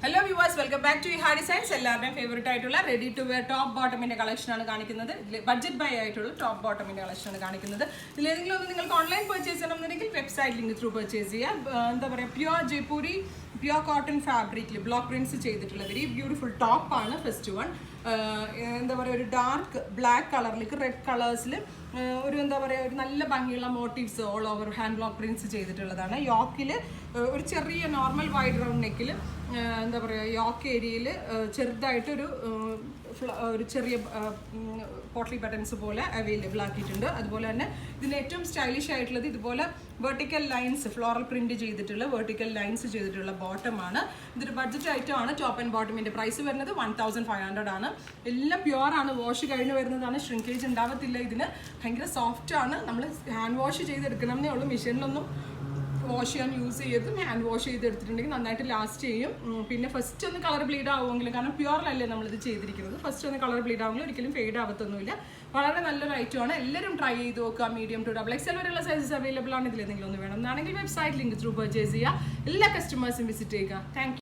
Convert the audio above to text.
Hello viewers, welcome back to Iha Designs. എല്ലാവരുടെയും favourite ആയിട്ടുള്ള ready to wear top ബോട്ടമിന്റെ collection ആണ് കാണിക്കുന്നത്. ബഡ്ജറ്റ് ബൈ ആയിട്ടുള്ള ടോപ്പ് ബോട്ടമിന്റെ കളക്ഷൻ ആണ് കാണിക്കുന്നത്. ഇതിലേതെങ്കിലും ഒന്ന് നിങ്ങൾക്ക് ഓൺലൈൻ പർച്ചേസ് ചെയ്യണമെന്നുണ്ടെങ്കിൽ വെബ്സൈറ്റ് ലിങ്ക് ത്രൂ പർച്ചേസ് ചെയ്യാം. എന്താ പറയുക, പ്യുവർ ജയ്പൂരി പ്യുവർ കോട്ടൺ ഫാബ്രിക്കിൽ ബ്ലോക്ക് പ്രിന്റ്സ് ചെയ്തിട്ടുള്ള വെരി ബ്യൂട്ടിഫുൾ ടോപ്പ് ആണ് ഫസ്റ്റ് വൺ. എന്താ പറയുക, ഒരു ഡാർക്ക് ബ്ലാക്ക് കളറിലേക്ക് റെഡ് കളേഴ്സിൽ ഒരു എന്താ പറയുക, ഒരു നല്ല ഭംഗിയുള്ള motifs all over hand block prints ചെയ്തിട്ടുള്ളതാണ്. യോക്കിൽ ഒരു ചെറിയ നോർമൽ വൈഡ് റൗണ്ട് നെക്കിൽ എന്താ പറയുക, യോക്ക് ഏരിയയിൽ ചെറുതായിട്ടൊരു ചെറിയ പോട്ട്ലി ബട്ടൺസ് പോലെ അവൈലബിൾ ആക്കിയിട്ടുണ്ട്. അതുപോലെ തന്നെ ഇതിന് ഏറ്റവും സ്റ്റൈലിഷ് ആയിട്ടുള്ളത് ഇതുപോലെ വെർട്ടിക്കൽ ലൈൻസ് ഫ്ലോറൽ പ്രിന്റ് ചെയ്തിട്ടുള്ള വെർട്ടിക്കൽ ലൈൻസ് ചെയ്തിട്ടുള്ള ബോട്ടമാണ്. ഇതൊരു ബഡ്ജറ്റ് ഐറ്റം ആണ്. ടോപ്പ് ആൻഡ് ബോട്ടമിന്റെ പ്രൈസ് വരുന്നത് 1500 ആണ്. എല്ലാം പ്യുവർ ആണ്, വാഷ് കഴിഞ്ഞ് വരുന്നതാണ്, ഷ്രിങ്കേജ് ഉണ്ടാവത്തില്ല. ഇതിന് ഭയങ്കര സോഫ്റ്റ് ആണ്. നമ്മൾ ഹാൻഡ് വാഷ് ചെയ്തെടുക്കണം എന്നേ ഉള്ളൂ. മെഷീനിലൊന്നും വാഷ് ചെയ്യാൻ യൂസ് ചെയ്തും ഹാൻഡ് വാഷ് ചെയ്തെടുത്തിട്ടുണ്ടെങ്കിൽ നന്നായിട്ട് ലാസ്റ്റ് ചെയ്യും. പിന്നെ ഫസ്റ്റ് ഒന്ന് കളർ ബ്ലീഡ് ആവുമെങ്കിലും, കാരണം പ്യുവറിലല്ലേ നമ്മളിത് ചെയ്തിരിക്കുന്നത്, ഫസ്റ്റ് ഒന്ന് കളർ ബ്ലീഡ് ആവുമെങ്കിലും ഒരിക്കലും ഫെയ്ഡ് ആവത്തൊന്നുമില്ല. വളരെ നല്ലൊരു ഐറ്റമാണ്. എല്ലാവരും ട്രൈ ചെയ്ത് നോക്കുക. മീഡിയം ടു XXL വരെയുള്ള സൈസസ് അവൈലബിൾ ആണ്. ഇതിലെന്തെങ്കിലും ഒന്ന് വേണം എന്നാണെങ്കിൽ വെബ്സൈറ്റ് ലിങ്ക് ത്രൂ പർച്ചേസ് ചെയ്യുക. എല്ലാ കസ്റ്റമേഴ്സും വിസിറ്റ് ചെയ്യുക. താങ്ക്